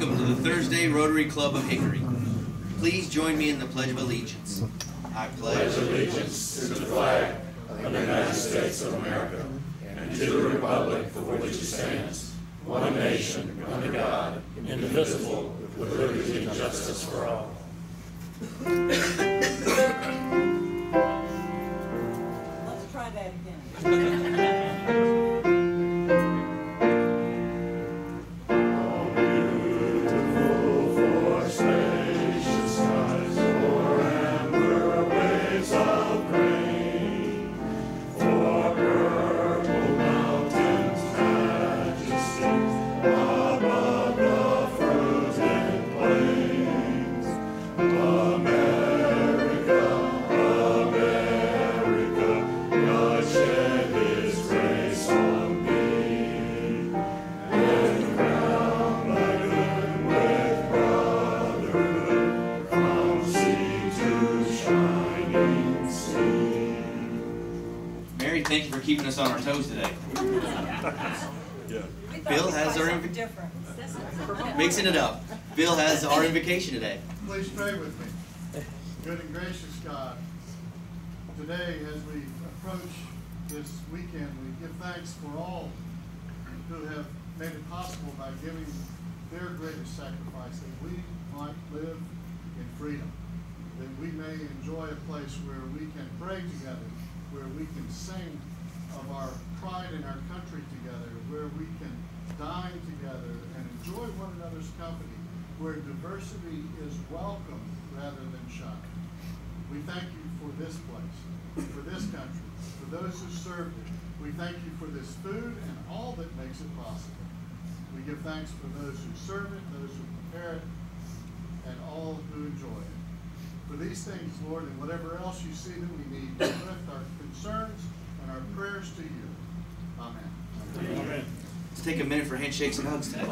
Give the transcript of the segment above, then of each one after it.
Welcome to the Thursday Rotary Club of Hickory. Please join me in the Pledge of Allegiance. I pledge allegiance to the flag of the United States of America and to the republic for which it stands, one nation, under God, indivisible, with liberty and justice for all. Let's try that again. Thank you for keeping us on our toes today. Bill has our mixing it up. Bill has our invocation today. Please pray with me. Good and gracious God, today as we approach this weekend, we give thanks for all who have made it possible by giving their greatest sacrifice that we might live in freedom, that we may enjoy a place where we can pray together, where we can sing of our pride in our country together, where we can dine together and enjoy one another's company, where diversity is welcome rather than shunned. We thank you for this place, for this country, for those who served it. We thank you for this food and all that makes it possible. We give thanks for those who serve it, those who prepare it, and all who enjoy it. For these things, Lord, and whatever else you see that we need, we lift our concerns and our prayers to you. Amen. Amen. Let's take a minute for handshakes and hugs today.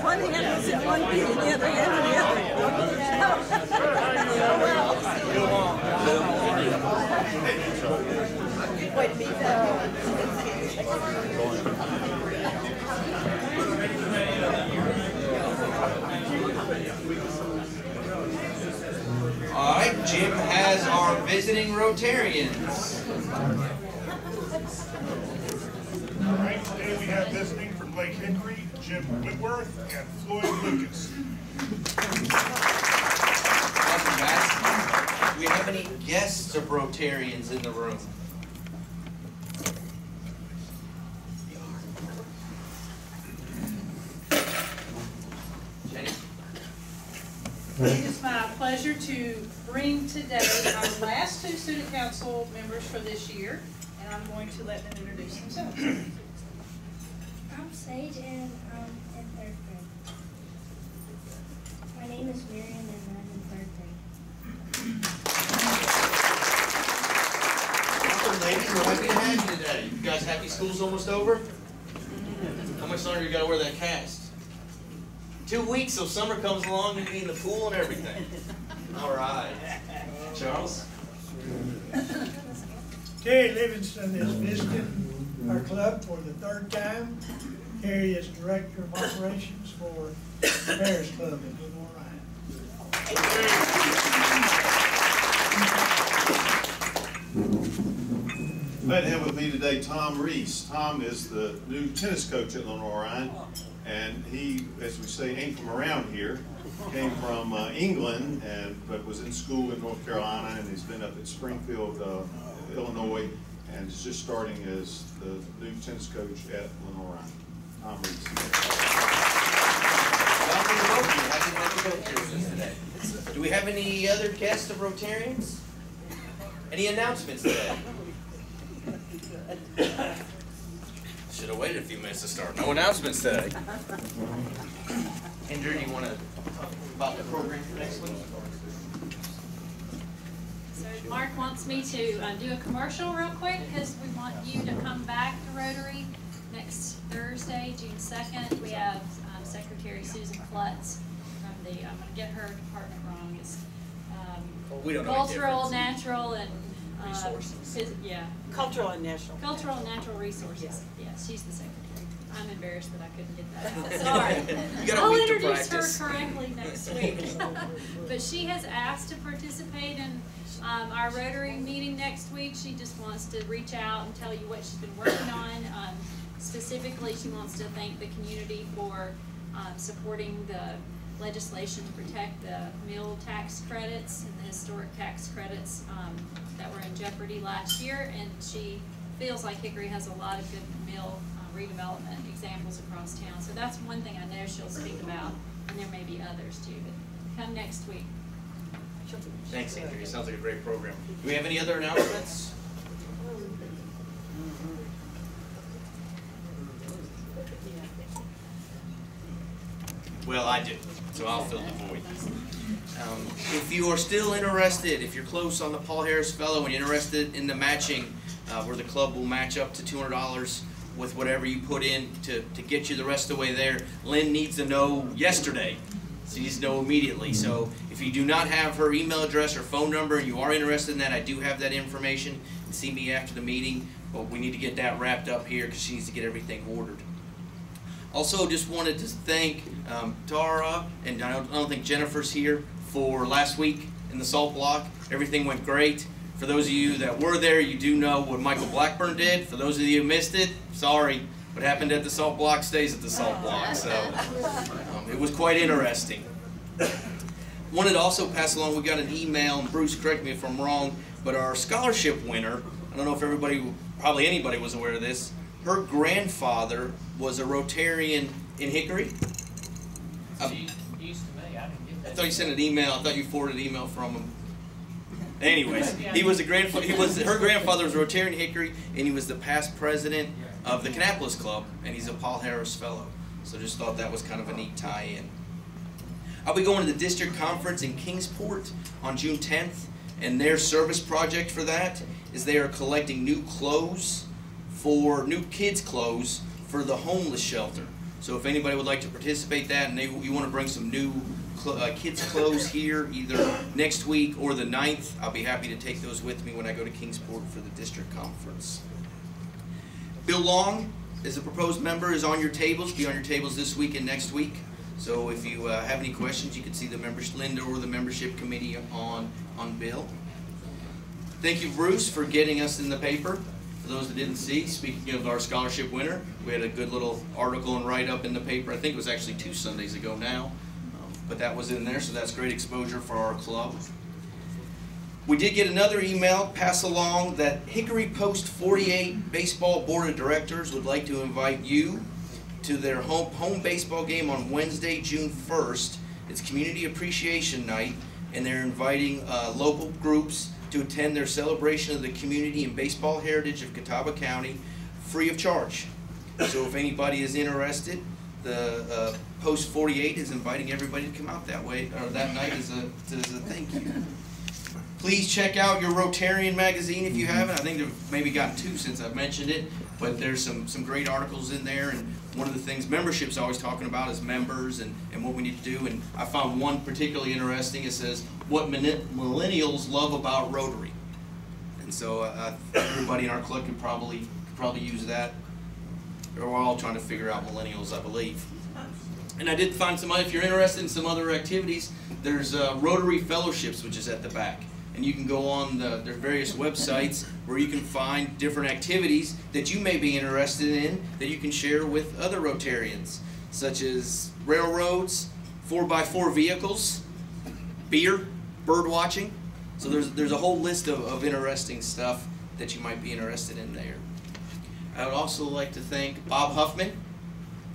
One hand was in one piece and the other hand in the other. Wait, me All right, Jim has our visiting Rotarians. All right, today we have visiting from Lake Hickory, Jim Whitworth and Floyd Lucas. Welcome, guys. Do we have any guests of Rotarians in the room? It is my pleasure to bring today our last two student council members for this year, and I'm going to let them introduce themselves. I'm Sage and I'm in 3rd grade. My name is Miriam and I'm in 3rd grade. Welcome, ladies. We're happy to have you today. You guys happy school's almost over? How much longer you got to wear that cast? 2 weeks, so summer comes along, you can be in the pool and everything. All right. Charles? Terry Livingston is visiting our club for the 3rd time. Terry is Director of Operations for the Bears Club at Good Morning. Glad to have with me today Tom Reese. Tom is the new tennis coach at Lenore, and he, as we say, ain't from around here. Came from England, but was in school in North Carolina, and he's been up at Springfield, Illinois, and is just starting as the new tennis coach at Lenore. Tom Reese. Do we have any other guests of Rotarians? Any announcements today? Should have waited a few minutes to start. No announcements today. Andrew, do you want to talk about the program for next week? So Mark wants me to do a commercial real quick because we want you to come back to Rotary next Thursday, June 2nd. We have Secretary Susan Klutz from the, I'm going to get her department wrong, it's we don't know cultural, natural, and resources. Yeah. Cultural and natural. Cultural and natural resources. Yeah, she's the secretary. I'm embarrassed that I couldn't get that out. Sorry. I'll introduce her correctly next week. But she has asked to participate in our Rotary meeting next week. She just wants to reach out and tell you what she's been working on. Specifically, she wants to thank the community for supporting the legislation to protect the meal tax credits and the historic tax credits that were in jeopardy last year, and she feels like Hickory has a lot of good meal redevelopment examples across town. So that's one thing I know she'll speak about, and there may be others too, but come next week. Thanks, Andrew. Sounds like a great program. Do we have any other announcements? Well, I do, so I'll fill the void. If you are still interested, if you're close on the Paul Harris Fellow and you're interested in the matching, where the club will match up to $200 with whatever you put in to get you the rest of the way there, Lynn needs to know yesterday. She needs to know immediately. So if you do not have her email address or phone number and you are interested in that, I do have that information. See me after the meeting, but we need to get that wrapped up here because she needs to get everything ordered. Also, just wanted to thank Tara, and I don't think Jennifer's here, for last week in the salt block. Everything went great. For those of you that were there, you do know what Michael Blackburn did. For those of you who missed it, sorry. What happened at the salt block stays at the salt block. So it was quite interesting. Wanted to also pass along, we got an email, and Bruce, correct me if I'm wrong, but our scholarship winner, I don't know if everybody, probably anybody was aware of this, her grandfather was a Rotarian in Hickory. I thought you sent an email. I thought you forwarded an email from him. Anyways, he was a her grandfather was a Rotarian in Hickory, and he was the past president of the Kannapolis Club, and he's a Paul Harris Fellow. So just thought that was kind of a neat tie-in. I'll be going to the district conference in Kingsport on June 10th, and their service project for that is they are collecting new clothes new kids' clothes for the homeless shelter. So if anybody would like to participate in that and you want to bring some new kids' clothes here either next week or the 9th, I'll be happy to take those with me when I go to Kingsport for the district conference. Bill Long is a proposed member, is on your tables, be on your tables this week and next week. So if you have any questions, you can see the Linda or the membership committee on Bill. Thank you, Bruce, for getting us in the paper. For those that didn't see, speaking of our scholarship winner, we had a good little article and write-up in the paper. I think it was actually 2 Sundays ago now, but that was in there, so that's great exposure for our club. We did get another email passed along that Hickory Post 48 Baseball Board of Directors would like to invite you to their home baseball game on Wednesday, June 1st. It's Community Appreciation Night, and they're inviting local groups to attend their celebration of the community and baseball heritage of Catawba County free of charge. So if anybody is interested, the Post 48 is inviting everybody to come out that way, or that night as a thank you. Please check out your Rotarian magazine if you haven't. I think they've maybe gotten 2 since I've mentioned it, but there's some great articles in there, and one of the things membership's always talking about is members and what we need to do, and I found one particularly interesting. It says, what millennials love about Rotary. And so everybody in our club could probably use that. We're all trying to figure out millennials, I believe. And I did find some, if you're interested in some other activities, there's Rotary Fellowships, which is at the back. And you can go on their various websites where you can find different activities that you may be interested in that you can share with other Rotarians, such as railroads, 4x4 vehicles, beer, bird watching. So there's a whole list of interesting stuff that you might be interested in there. I would also like to thank Bob Huffman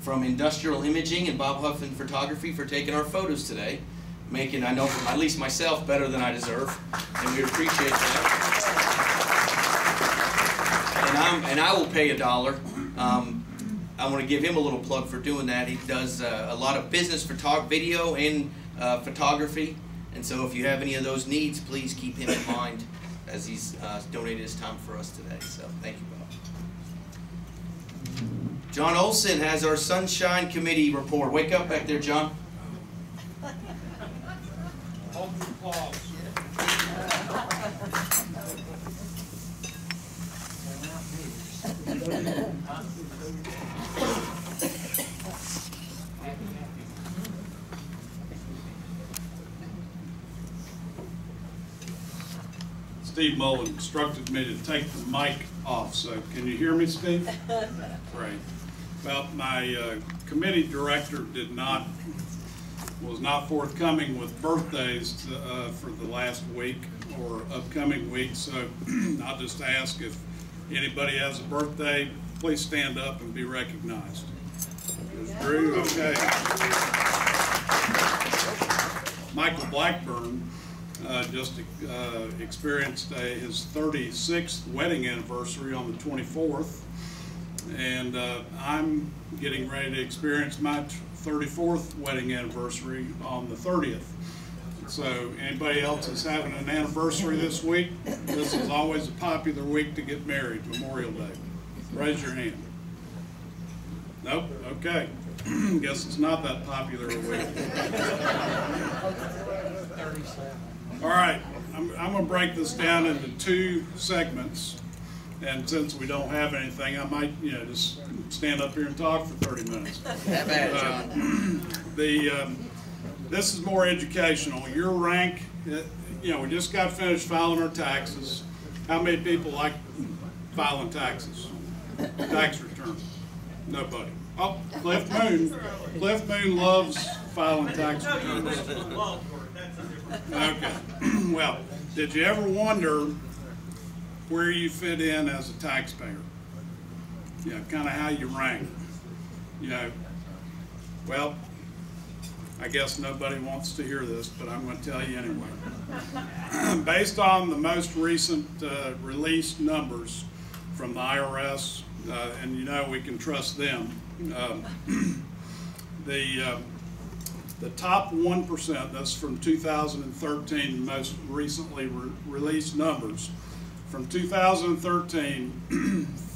from Industrial Imaging and Bob Huffman Photography for taking our photos today, making, I know, at least myself, better than I deserve, and we appreciate that. And I will pay $1. I want to give him a little plug for doing that. He does a lot of business video and photography, and so if you have any of those needs, please keep him in mind as he's donated his time for us today. So thank you, Bob. John Olson has our Sunshine Committee report. Wake up back there, John. Hold your applause. Steve Mullen instructed me to take the mic off, so can you hear me, Steve? Great. Well, my committee director was not forthcoming with birthdays for the last week or upcoming week, so I'll just ask if anybody has a birthday, please stand up and be recognized. Drew, okay. Michael Blackburn just experienced his 36th wedding anniversary on the 24th, and I'm getting ready to experience my 34th wedding anniversary on the 30th. So anybody else is having an anniversary this week? This is always a popular week to get married, Memorial Day. Raise your hand. Nope, okay. Guess it's not that popular a week. All right, I'm going to break this down into 2 segments. And since we don't have anything, I might, just stand up here and talk for 30 minutes. That bad, John. This is more educational. Your rank, we just got finished filing our taxes. How many people like filing taxes? Tax return? Nobody. Oh, Cliff Moon. Cliff Moon loves filing tax returns. Okay. Well, did you ever wonder where you fit in as a taxpayer? Kind of how you rank. Well, I guess nobody wants to hear this, but I'm going to tell you anyway. Based on the most recent released numbers from the IRS, and we can trust them, the top 1%, that's from 2013, the most recently released numbers, from 2013,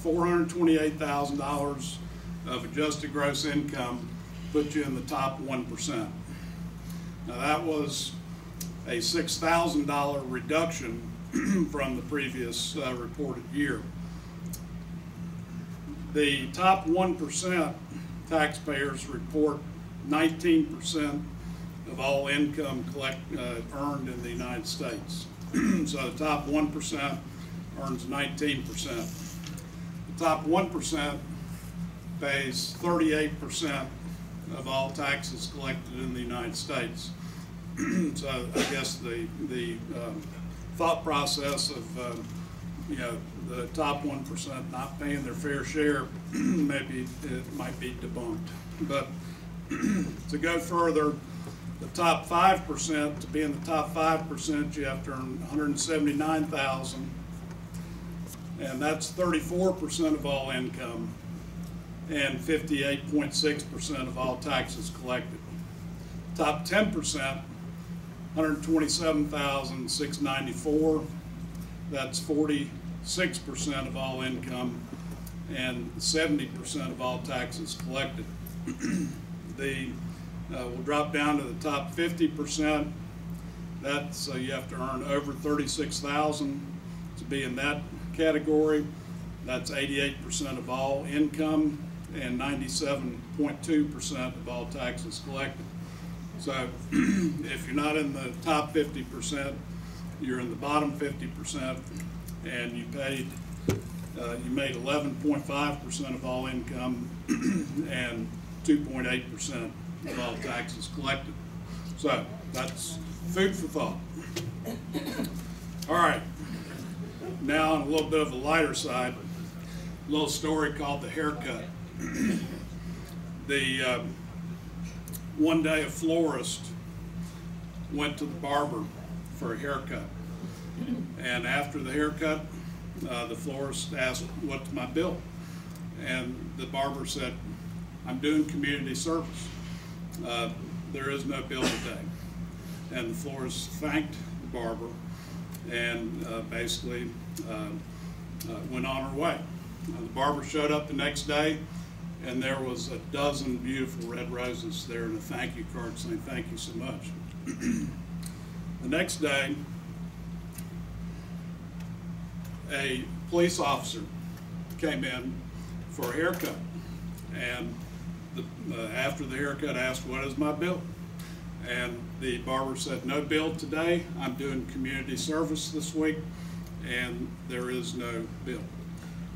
$428,000 of adjusted gross income put you in the top 1%. Now that was a $6,000 reduction from the previous reported year. The top 1% taxpayers report 19% of all income earned in the United States. So the top 1% earns 19%. The top 1% pays 38% of all taxes collected in the United States. So I guess the thought process of the top 1% not paying their fair share, maybe it might be debunked. But to go further, the top 5%, to be in the top 5%, you have to earn $179,000, and that's 34% of all income and 58.6% of all taxes collected. Top 10%, $127,694, that's 46% of all income and 70% of all taxes collected. We'll drop down to the top 50%. That's you have to earn over $36,000 to be in that category. That's 88% of all income and 97.2% of all taxes collected. So if you're not in the top 50%, you're in the bottom 50%, and you made 11.5% of all income and 2.8% of all taxes collected. So that's food for thought. All right, now on a little bit of a lighter side, a little story called The Haircut. One day a florist went to the barber for a haircut. And after the haircut, the florist asked, "What's my bill?" And the barber said, "I'm doing community service. There is no bill today." And the florist thanked the barber and basically went on her way. The barber showed up the next day, and there was a dozen beautiful red roses there and a thank you card saying, "Thank you so much." The next day, a police officer came in for a haircut, and after the haircut asked, "What is my bill?" And the barber said, "No bill today. I'm doing community service this week, and there is no bill."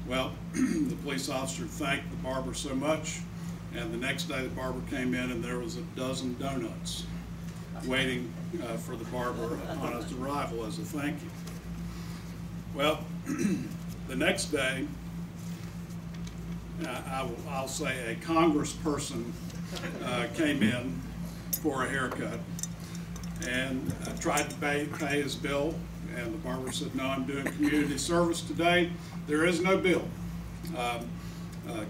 Well, the police officer thanked the barber so much, and the next day the barber came in and there was a dozen donuts waiting for the barber upon his arrival as a thank you. Well, the next day, I'll say a congressperson came in for a haircut and tried to pay his bill, and the barber said, "No, I'm doing community service today. There is no bill."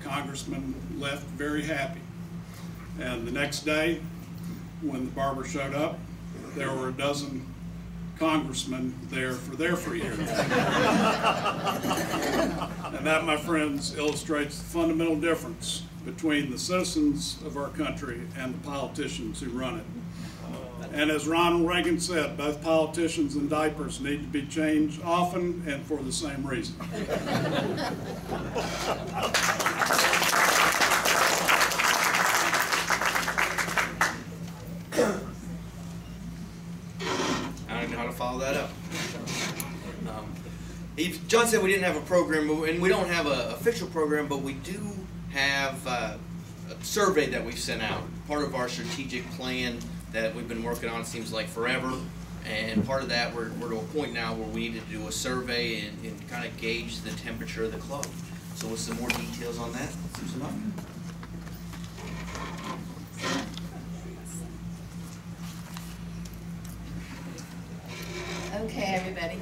Congressman left very happy. And the next day, when the barber showed up, there were a dozen congressmen there for their free haircut. And that, my friends, illustrates the fundamental difference between the citizens of our country and the politicians who run it. And as Ronald Reagan said, both politicians and diapers need to be changed often and for the same reason. I don't know how to follow that up. John said we didn't have a program, and we don't have an official program, but we do have a survey that we've sent out, part of our strategic plan that we've been working on, seems like forever. And part of that, we're to a point now where we need to do a survey and kind of gauge the temperature of the club. So with some more details on that, Susan up. Okay, everybody.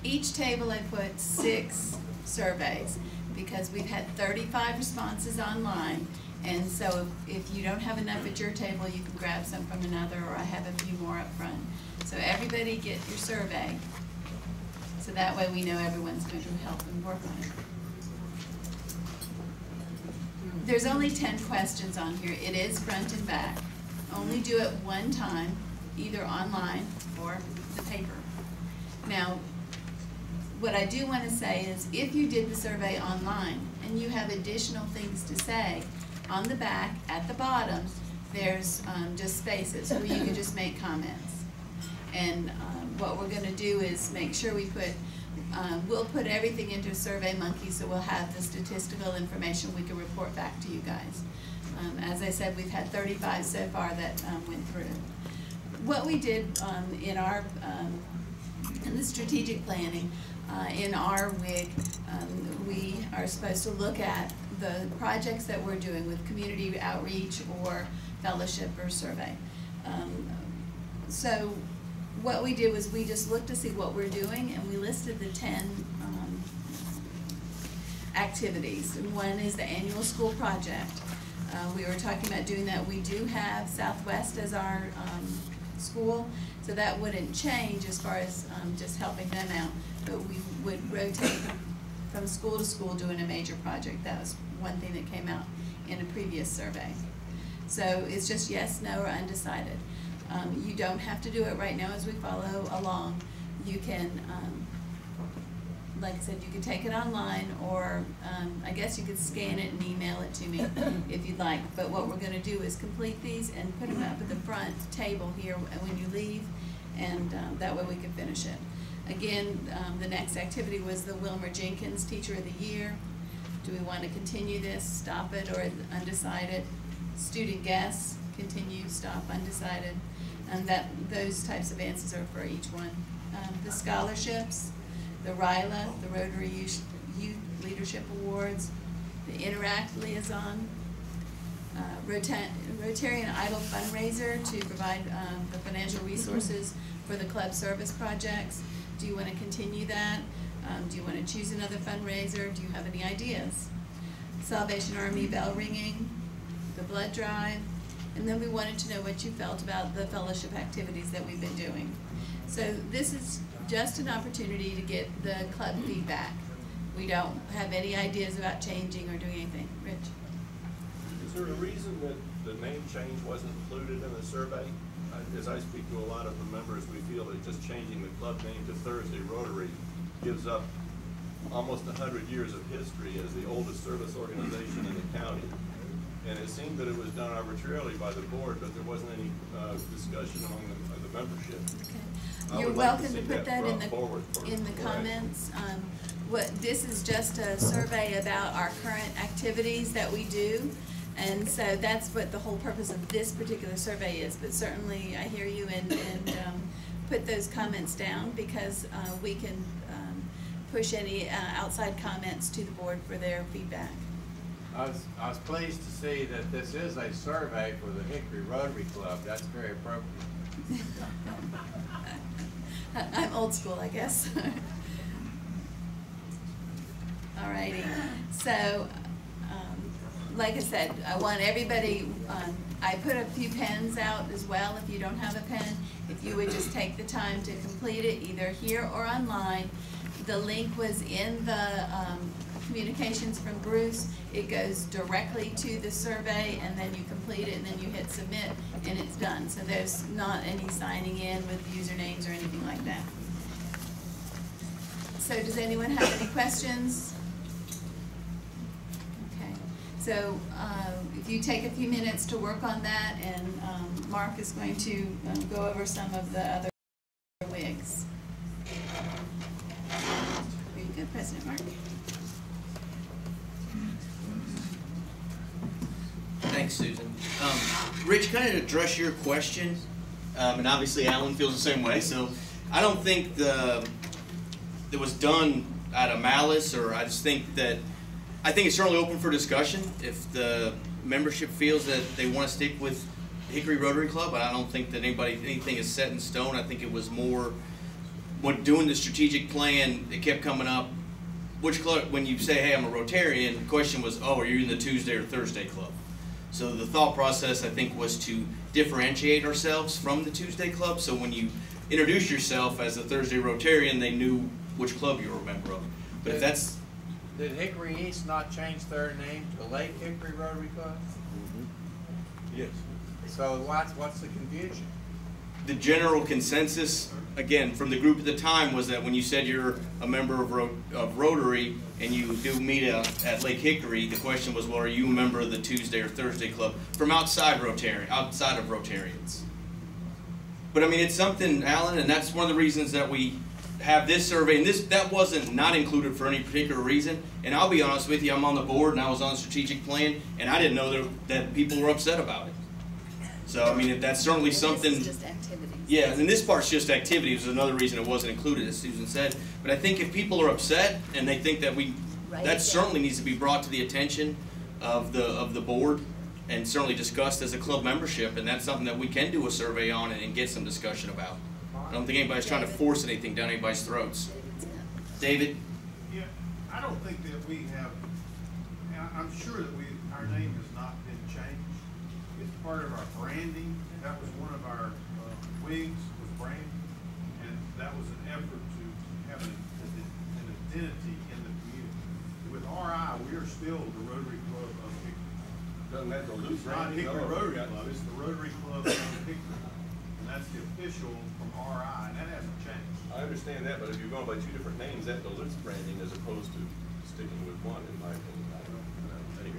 Each table I put 6 surveys because we've had 35 responses online. And so if you don't have enough at your table, you can grab some from another, or I have a few more up front. So everybody get your survey, so that way we know everyone's going to help and work on it. There's only 10 questions on here. It is front and back. Only do it one time, either online or the paper. Now, what I do want to say is if you did the survey online and you have additional things to say, on the back, at the bottom, there's just spaces where you can just make comments. And what we're going to do is make sure we put, we'll put everything into SurveyMonkey, so we'll have the statistical information we can report back to you guys. As I said, we've had 35 so far that went through. What we did in our, in the strategic planning, in our WIG, we are supposed to look at the projects that we're doing with community outreach or fellowship or survey. So what we did was we just looked to see what we're doing, and we listed the 10 activities. And one is the annual school project. We were talking about doing that. We do have Southwest as our school, so that wouldn't change as far as just helping them out, but we would rotate from school to school doing a major project. That was one thing that came out in a previous survey. So it's just yes, no, or undecided. You don't have to do it right now as we follow along. You can like I said, you could take it online, or I guess you could scan it and email it to me if you'd like. But what we're gonna do is complete these and put them up at the front table here when you leave, and that way we can finish it. Again, the next activity was the Wilmer Jenkins Teacher of the Year. Do we want to continue this, stop it, or undecided? Student guests, continue, stop, undecided. And those types of answers are for each one. The scholarships, the RILA, the Rotary Youth Leadership Awards, the Interact Liaison, Rotarian Idol Fundraiser to provide the financial resources for the club service projects. Do you want to continue that? Do you want to choose another fundraiser? Do you have any ideas? Salvation Army bell ringing, the blood drive, and then we wanted to know what you felt about the fellowship activities that we've been doing. So this is just an opportunity to get the club feedback. We don't have any ideas about changing or doing anything. Rich? Is there a reason that the name change wasn't included in the survey? As I speak to a lot of the members, we feel that just changing the club name to Thursday Rotary gives up almost 100 years of history as the oldest service organization in the county. And it seemed that it was done arbitrarily by the board, but there wasn't any discussion among the membership. Okay. You're welcome to put that in the comments. This is just a survey about our current activities that we do. And so that's what the whole purpose of this particular survey is. But certainly I hear you, and put those comments down, because we can push any outside comments to the board for their feedback. I was pleased to see that this is a survey for the Hickory Rotary Club. That's very appropriate. I'm old school, I guess. Alrighty. So, like I said, I want everybody, I put a few pens out as well if you don't have a pen. If you would just take the time to complete it either here or online. The link was in the communications from Bruce. It goes directly to the survey, and then you complete it, and then you hit submit, and it's done. So there's not any signing in with usernames or anything like that. So does anyone have any questions? Okay. So if you take a few minutes to work on that, and Mark is going to go over some of the other wigs. Very good, President Mark. Thanks, Susan. Rich, kind of address your question, and obviously Alan feels the same way, so I don't think it was done out of malice, or I just think that, I think it's certainly open for discussion. If the membership feels that they want to stick with Hickory Rotary Club, I don't think that anything is set in stone. I think it was more, when doing the strategic plan, it kept coming up, which club, when you say, hey, I'm a Rotarian, the question was, oh, are you in the Tuesday or Thursday club? So the thought process, I think, was to differentiate ourselves from the Tuesday club. So when you introduce yourself as a Thursday Rotarian, they knew which club you were a member of. But if that's... Did Hickory East not change their name to Lake Hickory Rotary Club? Mm-hmm. Yes. So what's the confusion? The general consensus, again, from the group at the time, was that when you said you're a member of Rotary and you do meet at Lake Hickory, the question was, well, are you a member of the Tuesday or Thursday club from outside of Rotarians? But I mean, it's something, Alan, and that's one of the reasons that we have this survey, and that wasn't not included for any particular reason. And I'll be honest with you, I'm on the board and I was on the strategic plan, and I didn't know that people were upset about it. So I mean, that's certainly something. This is just activities. Yeah, and this part's just activities. Is another reason it wasn't included, as Susan said. But I think if people are upset and they think that that certainly needs to be brought to the attention of the board and certainly discussed as a club membership, and that's something that we can do a survey on and get some discussion about. I don't think anybody's trying to force anything down anybody's throats. David? Yeah, I don't think that we have, I'm sure that our name has not been changed. It's part of our branding. That was one of our wigs, was branding, and that was an effort to have an identity in the community. With RI, we are still the Rotary Club of Hickory. Doesn't have to lose. It's not Hickory Rotary Club, it's the Rotary Club of Hickory. And that's the official from RI, and that hasn't changed. I understand that, but if you're going by two different names, that dilutes branding as opposed to sticking with one, in my opinion. Anyway.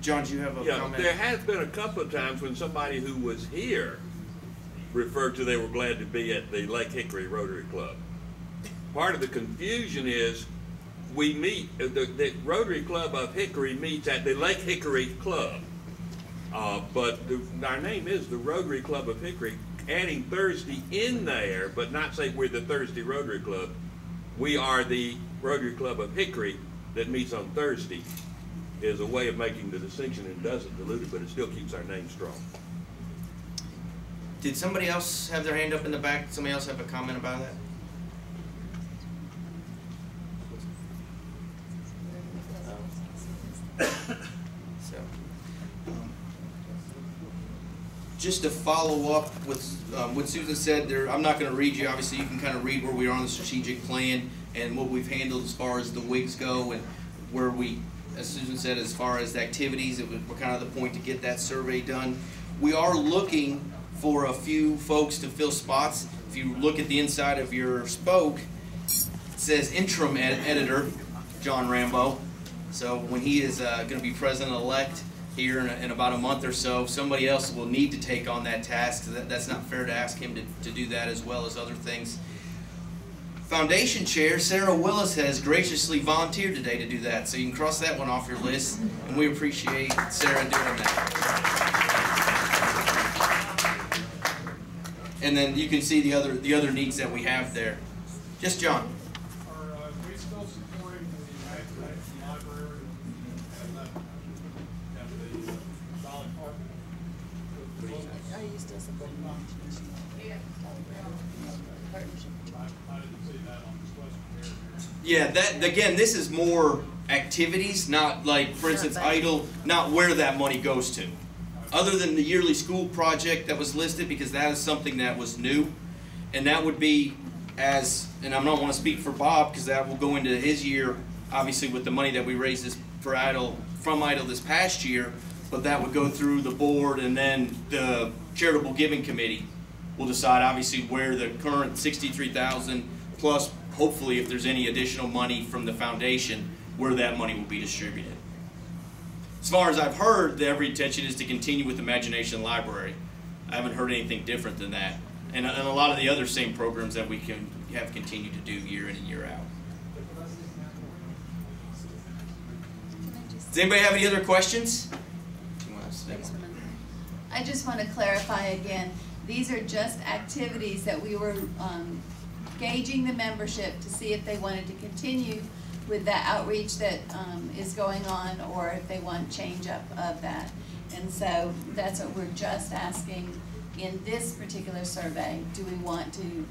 John, do you have a comment? There has been a couple of times when somebody who was here referred to they were glad to be at the Lake Hickory Rotary Club. Part of the confusion is we meet, the Rotary Club of Hickory meets at the Lake Hickory Club. But our name is the Rotary Club of Hickory, adding Thursday in there, but not say we're the Thursday Rotary Club. We are the Rotary Club of Hickory that meets on Thursday, is a way of making the distinction and doesn't dilute it, but it still keeps our name strong. Did somebody else have their hand up in the back? Somebody else have a comment about that? Just to follow up with what Susan said there, I'm not going to read you. Obviously, you can kind of read where we are on the strategic plan and what we've handled as far as the WIGs go, and where we, as Susan said, as far as the activities, we're kind of the point to get that survey done. We are looking for a few folks to fill spots. If you look at the inside of your spoke, it says interim editor John Rambo. So when he is going to be president-elect here in about a month or so, somebody else will need to take on that task. So that's not fair to ask him to do that, as well as other things. Foundation Chair Sarah Willis has graciously volunteered today to do that, so you can cross that one off your list, and we appreciate Sarah doing that. And then you can see the other needs that we have there. Just John. Are we still supporting the library and the Dolly Park? Are you still supporting partnership? I didn't see that on this question here. Yeah, that again, this is more activities, not like, for instance, idle, not where that money goes to. Other than the yearly school project that was listed, because that is something that was new, and that would be as, and I don't want to speak for Bob because that will go into his year, obviously with the money that we raised from idle this past year, but that would go through the board, and then the charitable giving committee will decide obviously where the current $63,000 plus, hopefully if there's any additional money from the foundation, where that money will be distributed. As far as I've heard, every intention is to continue with Imagination Library. I haven't heard anything different than that. And a lot of the other same programs that we have continued to do year in and year out. Does anybody have any other questions? I just want to clarify again, these are just activities that we were gauging the membership to see if they wanted to continue with that outreach that is going on, or if they want change up of that. And so that's what we're just asking in this particular survey. Do we want to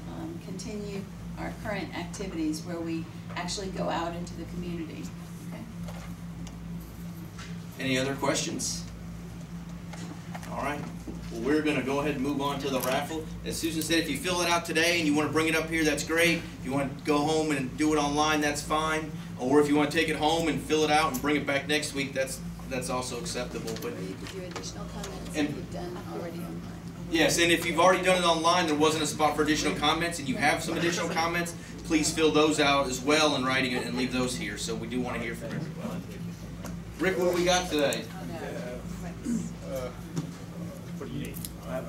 continue our current activities where we actually go out into the community? Okay. Any other questions? All right. Well, we're going to go ahead and move on to the raffle. As Susan said, if you fill it out today and you want to bring it up here, that's great. If you want to go home and do it online, that's fine. Or if you want to take it home and fill it out and bring it back next week, that's also acceptable. But or you could do additional comments that you've done already online. Yes, and if you've already done it online, there wasn't a spot for additional comments, and you have some additional comments, please fill those out as well in writing it and leave those here. So we do want to hear from everybody. Rick, what we got today? What do you need?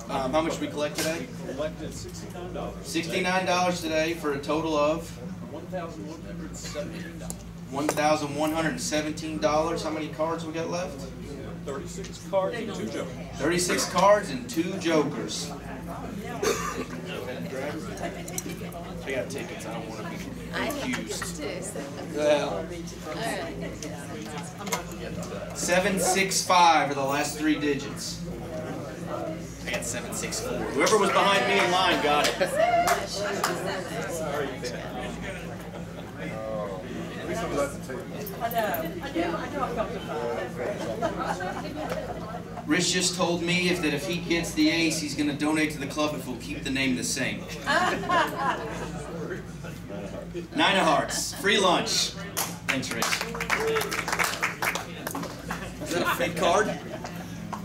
How much did we collect today? We collected $69. $69 today for a total of $1,117. $1,117. How many cards we got left? 36 cards and 2 jokers. 36 cards and 2 jokers. I got tickets. I don't want to be confused. I have tickets too. So. Well, All right. 765 are the last 3 digits. I got 764. Whoever was behind me in line got it. Rich just told me that if he gets the ace, he's going to donate to the club if we'll keep the name the same. 9 of hearts. Free lunch. Thanks, Rich. Is that a fake card?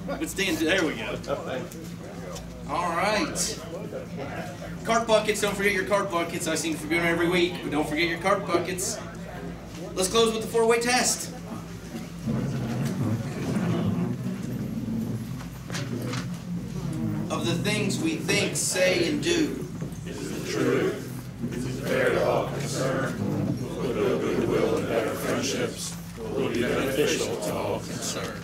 But stand, there we go. All right. Cart buckets, don't forget your cart buckets. I seem to forget them every week, but don't forget your cart buckets. Let's close with the four-way test. Of the things we think, say, and do. Is it true? Is it fair to all concerned? Will it build goodwill and better friendships? Will it be beneficial to all concerned?